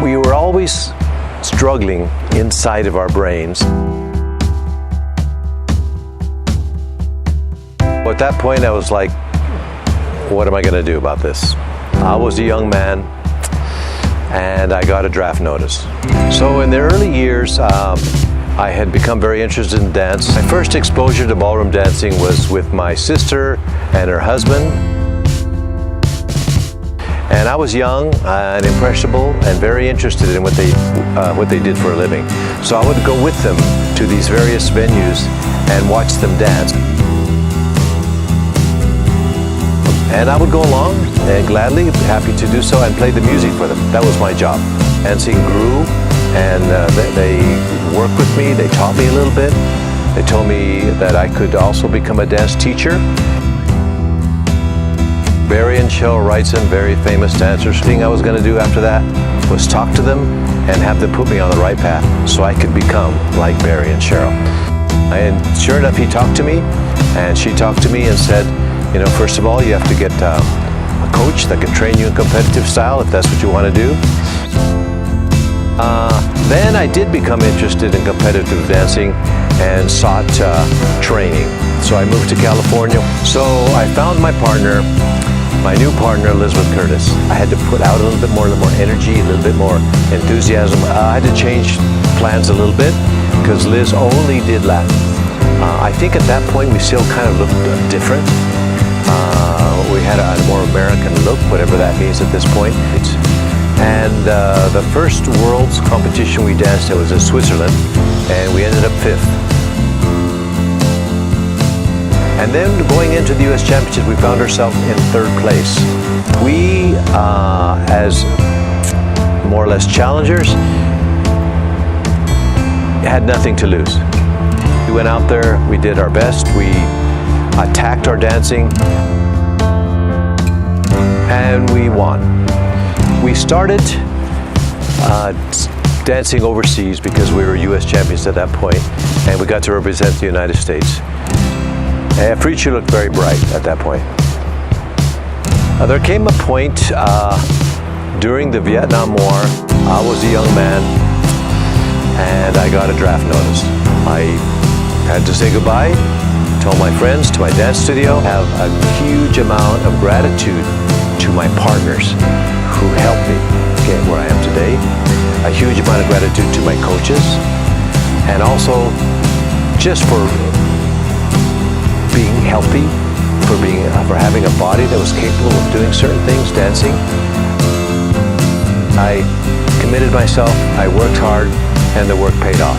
We were always struggling inside of our brains. At that point, I was like, what am I going to do about this? I was a young man, and I got a draft notice. So in the early years, I had become very interested in dance. My first exposure to ballroom dancing was with my sister and her husband. And I was young and impressionable and very interested in what they did for a living. So I would go with them to these various venues and watch them dance. And I would go along and gladly, happy to do so, and play the music for them. That was my job. Dancing grew, and they worked with me. They taught me a little bit. They told me that I could also become a dance teacher. Barry and Cheryl Wrightson, very famous dancers. The thing I was going to do after that was talk to them and have them put me on the right path so I could become like Barry and Cheryl. And sure enough, he talked to me, and she talked to me and said, you know, first of all, you have to get a coach that can train you in competitive style if that's what you want to do. Then I did become interested in competitive dancing and sought training. So I moved to California. So I found my partner, my new partner, Elizabeth Curtis. I had to put out a little bit more energy, a little bit more enthusiasm. I had to change plans a little bit because Liz only did Latin. I think at that point we still kind of looked different. We had a more American look, whatever that means at this point. And the first World's competition we danced at was in Switzerland, and we ended up 5th. And then going into the U.S. Championship, we found ourselves in 3rd place. We, as more or less challengers, had nothing to lose. We went out there, we did our best, we attacked our dancing, and we won. We started dancing overseas because we were U.S. champions at that point, and we got to represent the United States. And our future looked very bright at that point. There came a point during the Vietnam War. I was a young man, and I got a draft notice. I had to say goodbye. Told my friends, to my dance studio. I have a huge amount of gratitude to my partners who helped me get where I am today. A huge amount of gratitude to my coaches, and also just for being healthy, for having a body that was capable of doing certain things, dancing. I committed myself, I worked hard, and the work paid off.